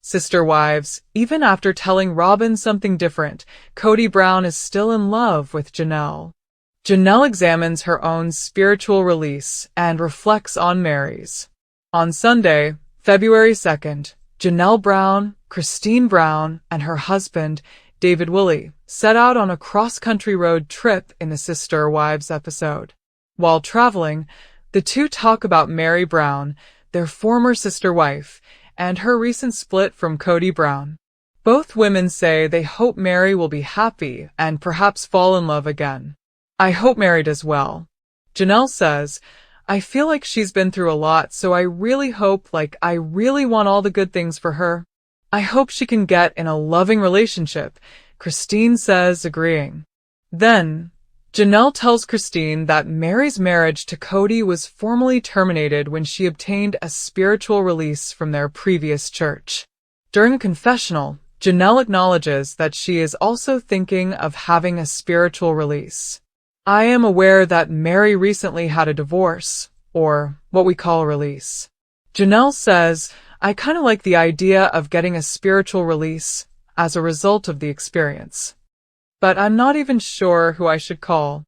Sister wives, even after telling Robyn something different, Kody Brown is still in love with Janelle. Janelle examines her own spiritual release and reflects on Mary's. On Sunday, February 2nd, Janelle Brown, Christine Brown, and her husband, David Woolley, set out on a cross-country road trip in the Sister Wives episode. While traveling, the two talk about Mary Brown, their former sister wife, and her recent split from Kody Brown. Both women say they hope Mary will be happy and perhaps fall in love again. I hope Mary does well. Janelle says, I feel like she's been through a lot, so I really hope, I really want all the good things for her. I hope she can get in a loving relationship, Christine says, agreeing. Then, Janelle tells Christine that Mary's marriage to Kody was formally terminated when she obtained a spiritual release from their previous church. During a confessional, Janelle acknowledges that she is also thinking of having a spiritual release. I am aware that Mary recently had a divorce, or what we call a release. Janelle says, I kind of like the idea of getting a spiritual release as a result of the experience. But I'm not even sure who I should call.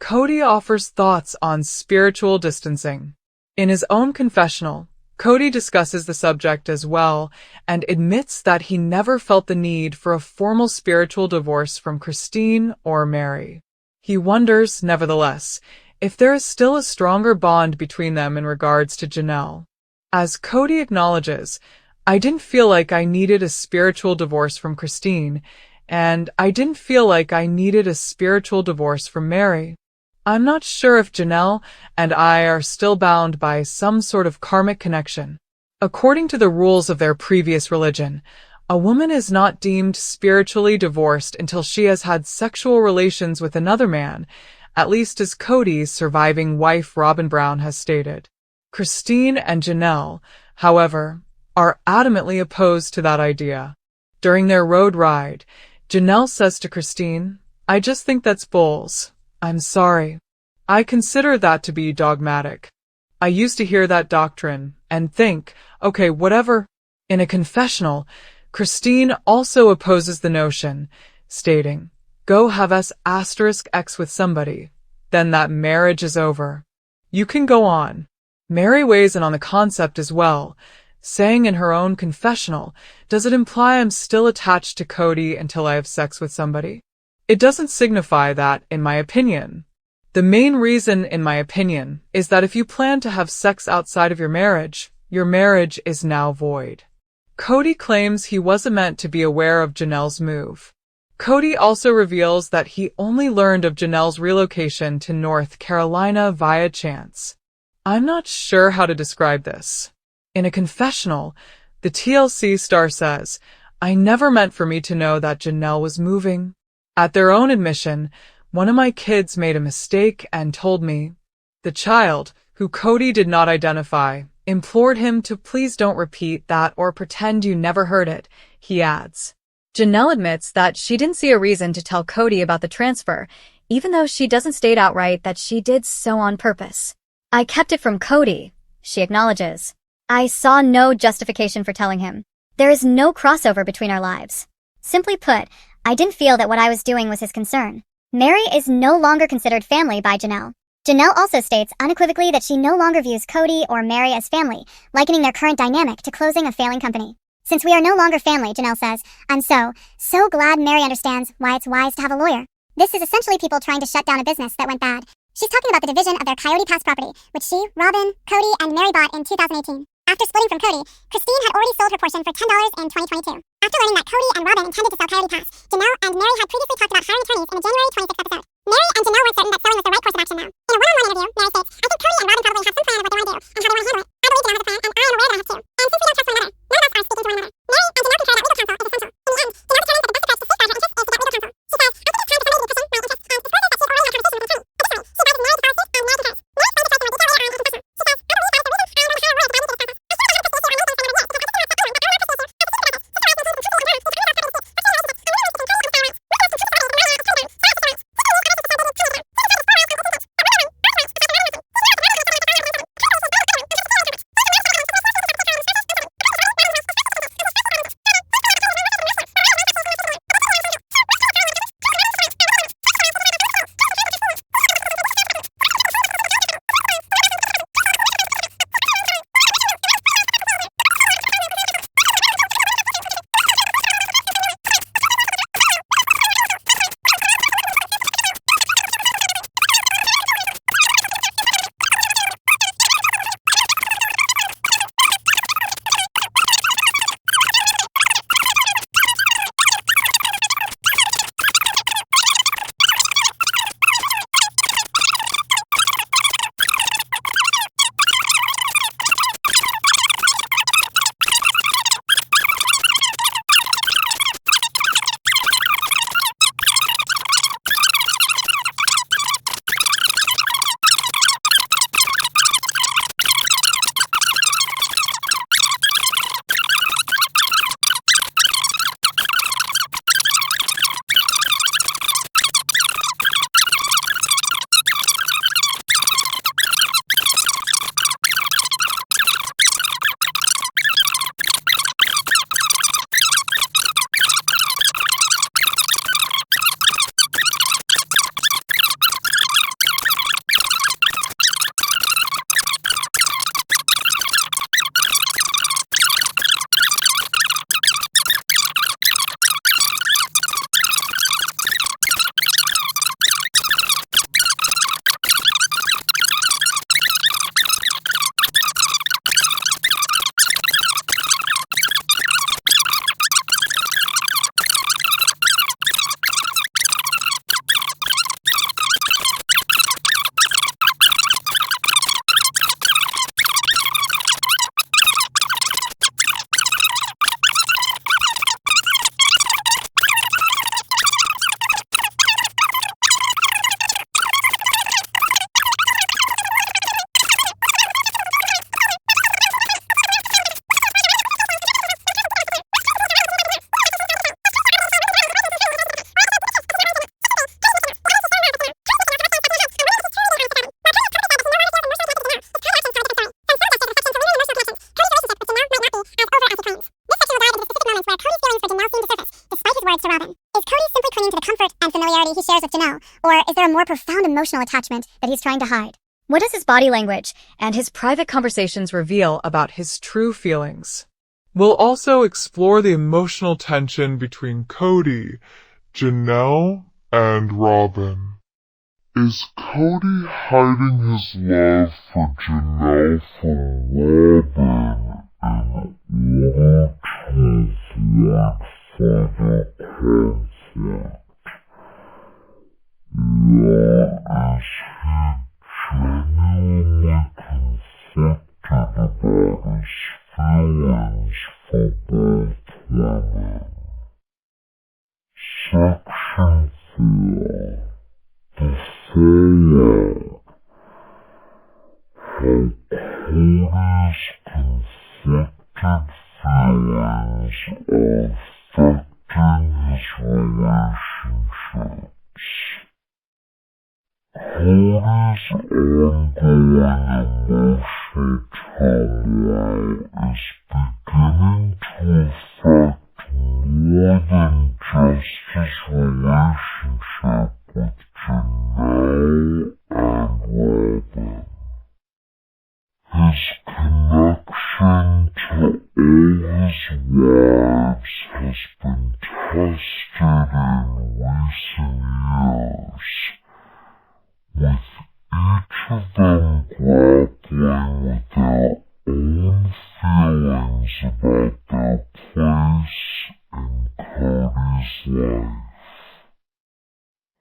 Kody offers thoughts on spiritual distancing. In his own confessional, Kody discusses the subject as well and admits that he never felt the need for a formal spiritual divorce from Christine or Mary. He wonders, nevertheless, if there is still a stronger bond between them in regards to Janelle. As Kody acknowledges, I didn't feel like I needed a spiritual divorce from Christine, and I didn't feel like I needed a spiritual divorce from Mary. I'm not sure if Janelle and I are still bound by some sort of karmic connection. According to the rules of their previous religion, a woman is not deemed spiritually divorced until she has had sexual relations with another man, at least as Kody's surviving wife Robyn Brown has stated. Christine and Janelle, however, are adamantly opposed to that idea. During their road ride, Janelle says to Christine, I just think that's bulls. I'm sorry. I consider that to be dogmatic. I used to hear that doctrine and think, okay, whatever. In a confessional, Christine also opposes the notion, stating, go have S*X with somebody, then that marriage is over. You can go on. Mary weighs in on the concept as well, saying in her own confessional, does it imply I'm still attached to Kody until I have sex with somebody? It doesn't signify that, in my opinion. The main reason, in my opinion, is that if you plan to have sex outside of your marriage is now void. Kody claims he wasn't meant to be aware of Janelle's move. Kody also reveals that he only learned of Janelle's relocation to North Carolina via chance. I'm not sure how to describe this. In a confessional, the TLC star says, I never meant for me to know that Janelle was moving. At their own admission, one of my kids made a mistake and told me. The child, who Kody did not identify, implored him to please don't repeat that or pretend you never heard it, he adds. Janelle admits that she didn't see a reason to tell Kody about the transfer, even though she doesn't state outright that she did so on purpose. I kept it from Kody, she acknowledges. I saw no justification for telling him. There is no crossover between our lives. Simply put, I didn't feel that what I was doing was his concern. Mary is no longer considered family by Janelle. Janelle also states unequivocally that she no longer views Kody or Mary as family, likening their current dynamic to closing a failing company. Since we are no longer family, Janelle says, I'm so glad Mary understands why it's wise to have a lawyer. This is essentially people trying to shut down a business that went bad. She's talking about the division of their Coyote Pass property, which she, Robyn, Kody, and Mary bought in 2018. After splitting from Kody, Christine had already sold her portion for $10 in 2022. After learning that Kody and Robyn intended to sell Coyote Pass, Janelle and Mary had previously talked about hiring attorneys in a January 26th episode. Mary and Janelle weren't certain that selling was the right course of action now. In a one-on-one interview, Mary states, I think Kody and Robyn probably have some plan of what they want to do, and how they want to handle it. I believe Janelle has a plan, and I am aware that I have too. And since we don't trust one another, none of us are speaking to one another. Mary and Janelle concur that legal counsel is essential. In the end, Janelle determines that the best approach to safeguard her interests is to get legal counsel. She says, I think it's time to somebody to question my interests, and it's further that she already had a conversation with an attorney. Additionally, she invited Mary to file suit, and Mary concurs. Mary explains the situation in more detail later on in the confessional. She says, I believe that is the reason I am on the higher road to finding the business process. I still don't have a decision on legal things I'm going to do, because I think it's not so long yet. family he shares with Janelle, or is there a more profound emotional attachment that he's trying to hide? What does his body language and his private conversations Reveal about his true feelings? We'll also explore the emotional tension between Kody, Janelle, and Robyn. Is Kody hiding his love for Janelle from Robyn in order to avoid further conflict? Or is he genuinely conflicted about his feelings for both women? Section 4. The fallout. How Kody's conflicted feelings are affecting his relationships. Kody's ongoing emotional turmoil is beginning to affect more than just his relationship with Janelle and Robyn. His connection to all his wives has been tested in recent years, with each of them grappling with their own feelings about their place in Kody's life.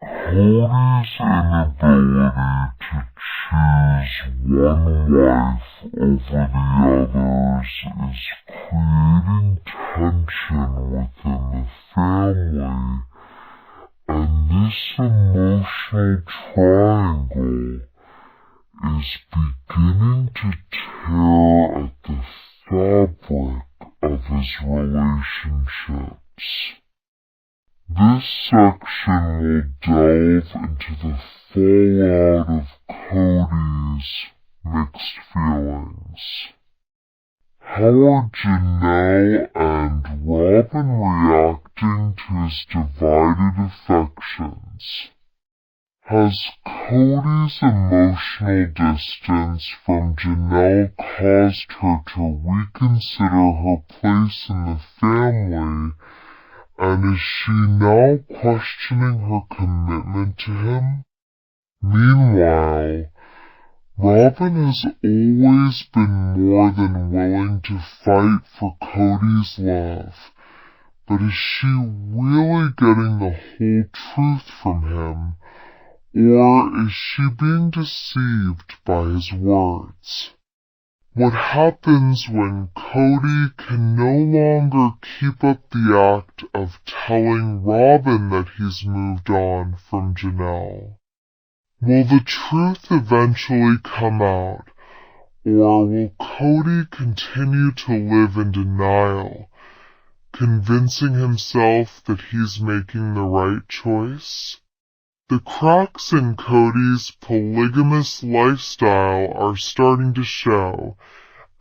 Kody's inability to choose one wife over the others is creating tension within the family, and this emotional triangle is beginning to tear at the fabric of his relationships. This section will delve into the fallout of Kody's mixed feelings. How are Janelle and Robyn reacting to his divided affections? Has Kody's emotional distance from Janelle caused her to reconsider her place in the family? And is she now questioning her commitment to him? Meanwhile, Robyn has always been more than willing to fight for Kody's love, but is she really getting the whole truth from him, or is she being deceived by his words? What happens when Kody can no longer keep up the act of telling Robyn that he's moved on from Janelle? Will the truth eventually come out, or will Kody continue to live in denial, convincing himself that he's making the right choice? The cracks in Kody's polygamous lifestyle are starting to show,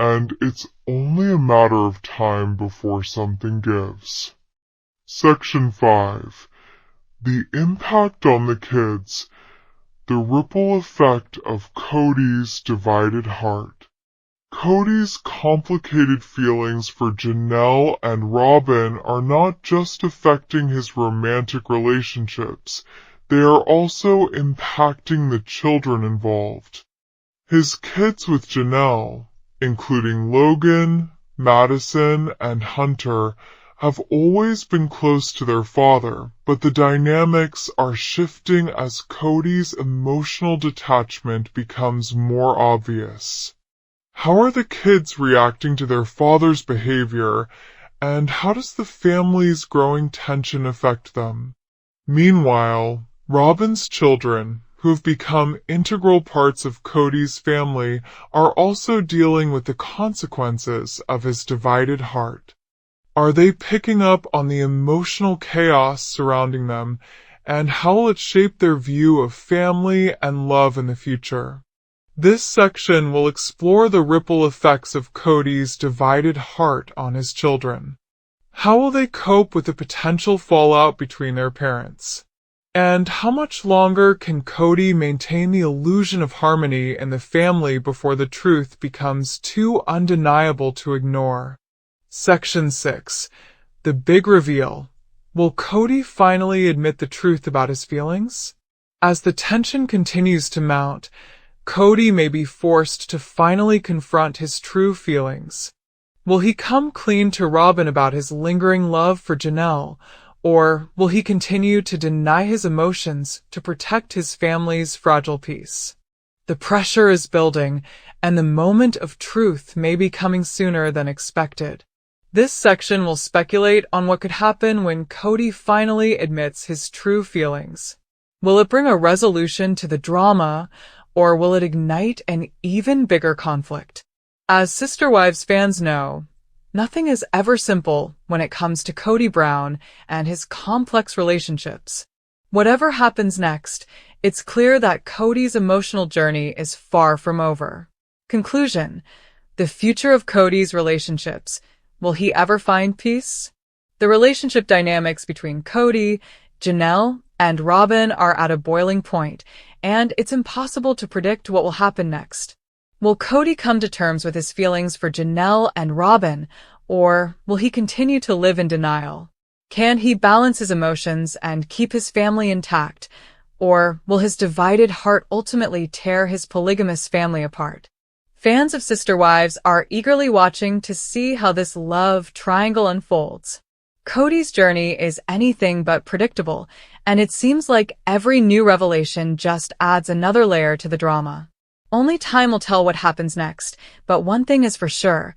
and it's only a matter of time before something gives. Section 5. The impact on the kids. The ripple effect of Kody's divided heart. Kody's complicated feelings for Janelle and Robyn are not just affecting his romantic relationships, they are also impacting the children involved. His kids with Janelle, including Logan, Madison, and Hunter, have always been close to their father, but the dynamics are shifting as Kody's emotional detachment becomes more obvious. How are the kids reacting to their father's behavior, and how does the family's growing tension affect them? Meanwhile, Robyn's children, who have become integral parts of Kody's family, are also dealing with the consequences of his divided heart. Are they picking up on the emotional chaos surrounding them, and how will it shape their view of family and love in the future? This section will explore the ripple effects of Kody's divided heart on his children. How will they cope with the potential fallout between their parents? And how much longer can Kody maintain the illusion of harmony in the family before the truth becomes too undeniable to ignore? Section 6. The big reveal. Will Kody finally admit the truth about his feelings? As the tension continues to mount, Kody may be forced to finally confront his true feelings. Will he come clean to Robyn about his lingering love for Janelle, or will he continue to deny his emotions to protect his family's fragile peace? The pressure is building, and the moment of truth may be coming sooner than expected. This section will speculate on what could happen when Kody finally admits his true feelings. Will it bring a resolution to the drama, or will it ignite an even bigger conflict? As Sister Wives fans know, nothing is ever simple when it comes to Kody Brown and his complex relationships. Whatever happens next, it's clear that Kody's emotional journey is far from over. Conclusion: the future of Kody's relationships. Will he ever find peace? The relationship dynamics between Kody, Janelle, and Robyn are at a boiling point, and it's impossible to predict what will happen next. Will Kody come to terms with his feelings for Janelle and Robyn, or will he continue to live in denial? Can he balance his emotions and keep his family intact, or will his divided heart ultimately tear his polygamous family apart? Fans of Sister Wives are eagerly watching to see how this love triangle unfolds. Kody's journey is anything but predictable, and it seems like every new revelation just adds another layer to the drama. Only time will tell what happens next, but one thing is for sure: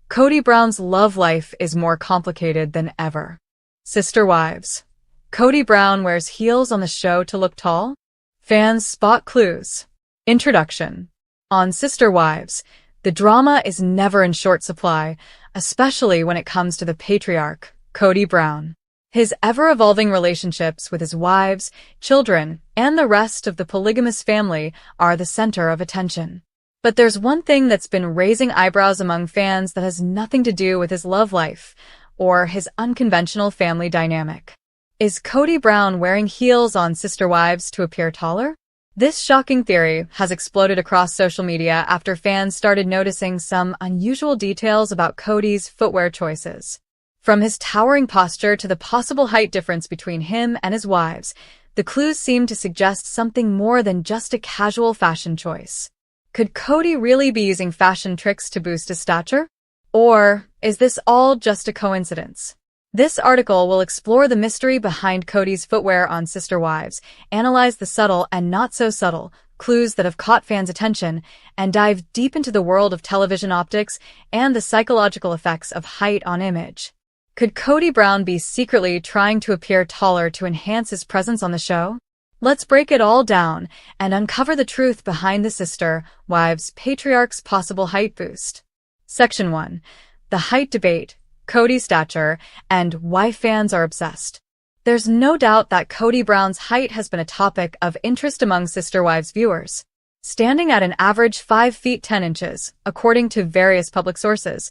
Kody Brown's love life is more complicated than ever. Sister Wives. Kody Brown wears heels on the show to look tall? Fans spot clues. Introduction. On Sister Wives, the drama is never in short supply, especially when it comes to the patriarch, Kody Brown. His ever-evolving relationships with his wives, children, and the rest of the polygamous family are the center of attention. But there's one thing that's been raising eyebrows among fans that has nothing to do with his love life or his unconventional family dynamic. Is Kody Brown wearing heels on Sister Wives to appear taller? This shocking theory has exploded across social media after fans started noticing some unusual details about Kody's footwear choices. From his towering posture to the possible height difference between him and his wives, the clues seem to suggest something more than just a casual fashion choice. Could Kody really be using fashion tricks to boost his stature? Or is this all just a coincidence? This article will explore the mystery behind Kody's footwear on Sister Wives, analyze the subtle and not so subtle clues that have caught fans' attention, and dive deep into the world of television optics and the psychological effects of height on image. Could Kody Brown be secretly trying to appear taller to enhance his presence on the show? Let's break it all down and uncover the truth behind the Sister Wives patriarch's possible height boost. Section 1. The height debate. Kody's stature, and why fans are obsessed. There's no doubt that Kody Brown's height has been a topic of interest among Sister Wives viewers. Standing at an average 5 feet 10 inches, according to various public sources,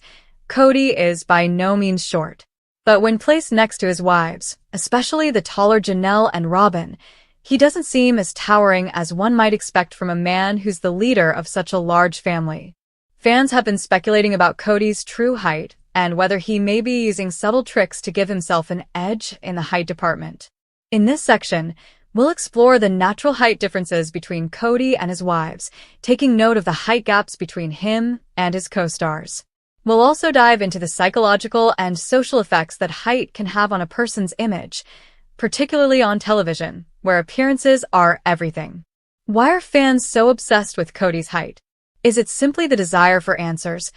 Kody is by no means short. But when placed next to his wives, especially the taller Janelle and Robyn, he doesn't seem as towering as one might expect from a man who's the leader of such a large family. Fans have been speculating about Kody's true height, and whether he may be using subtle tricks to give himself an edge in the height department. In this section, we'll explore the natural height differences between Kody and his wives, taking note of the height gaps between him and his co-stars. We'll also dive into the psychological and social effects that height can have on a person's image, particularly on television, where appearances are everything. Why are fans so obsessed with Kody's height? Is it simply the desire for answers?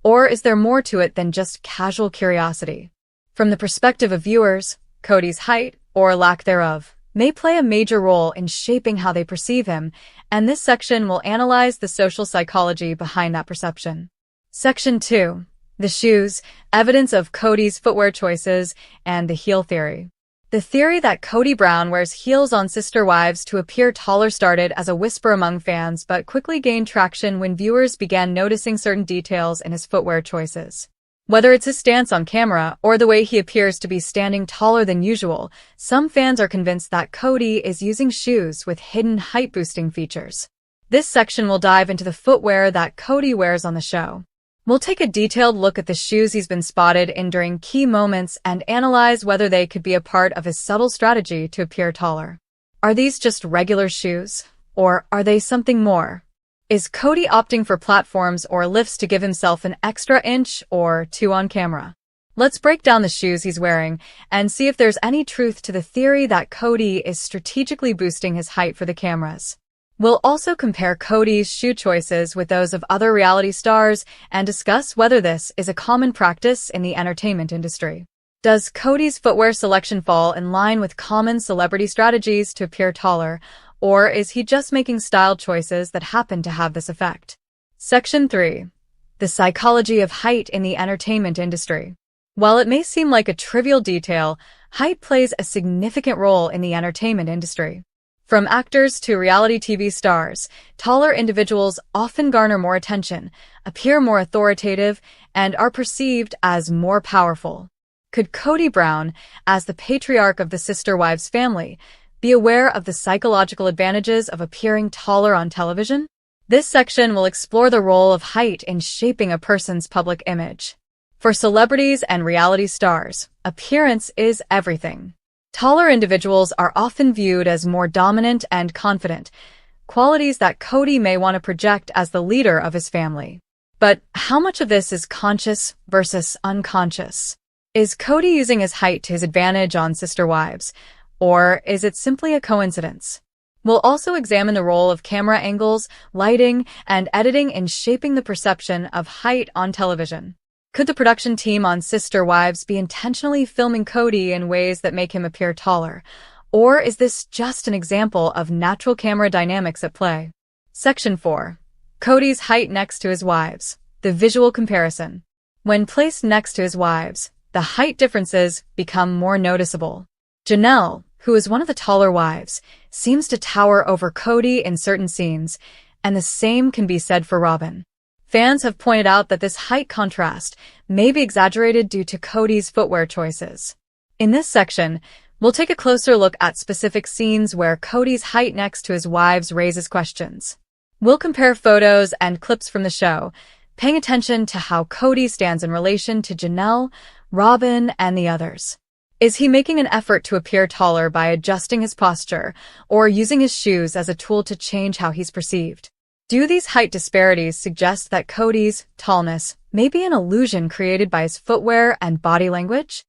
Or is there more to it than just casual curiosity? From the perspective of viewers, Kody's height, or lack thereof, may play a major role in shaping how they perceive him, and this section will analyze the social psychology behind that perception. Section 2. The shoes, evidence of Kody's footwear choices, and the heel theory. The theory that Kody Brown wears heels on Sister Wives to appear taller started as a whisper among fans but quickly gained traction when viewers began noticing certain details in his footwear choices. Whether it's his stance on camera or the way he appears to be standing taller than usual, some fans are convinced that Kody is using shoes with hidden height-boosting features. This section will dive into the footwear that Kody wears on the show. We'll take a detailed look at the shoes he's been spotted in during key moments and analyze whether they could be a part of his subtle strategy to appear taller. Are these just regular shoes? Or are they something more? Is Kody opting for platforms or lifts to give himself an extra inch or two on camera? Let's break down the shoes he's wearing and see if there's any truth to the theory that Kody is strategically boosting his height for the cameras. We'll also compare Kody's shoe choices with those of other reality stars and discuss whether this is a common practice in the entertainment industry. Does Kody's footwear selection fall in line with common celebrity strategies to appear taller, or is he just making style choices that happen to have this effect? Section 3. The psychology of height in the entertainment industry. While it may seem like a trivial detail, height plays a significant role in the entertainment industry. From actors to reality TV stars, taller individuals often garner more attention, appear more authoritative, and are perceived as more powerful. Could Kody Robyn, as the patriarch of the Sister Wives family, be aware of the psychological advantages of appearing taller on television? This section will explore the role of height in shaping a person's public image. For celebrities and reality stars, appearance is everything. Taller individuals are often viewed as more dominant and confident, qualities that Kody may want to project as the leader of his family. But how much of this is conscious versus unconscious? Is Kody using his height to his advantage on Sister Wives, or is it simply a coincidence? We'll also examine the role of camera angles, lighting, and editing in shaping the perception of height on television. Could the production team on Sister Wives be intentionally filming Kody in ways that make him appear taller? Or is this just an example of natural camera dynamics at play? Section 4. Kody's height next to his wives. The visual comparison. When placed next to his wives, the height differences become more noticeable. Janelle, who is one of the taller wives, seems to tower over Kody in certain scenes, and the same can be said for Robyn. Fans have pointed out that this height contrast may be exaggerated due to Kody's footwear choices. In this section, we'll take a closer look at specific scenes where Kody's height next to his wives raises questions. We'll compare photos and clips from the show, paying attention to how Kody stands in relation to Janelle, Robyn, and the others. Is he making an effort to appear taller by adjusting his posture or using his shoes as a tool to change how he's perceived? Do these height disparities suggest that Kody's tallness may be an illusion created by his footwear and body language?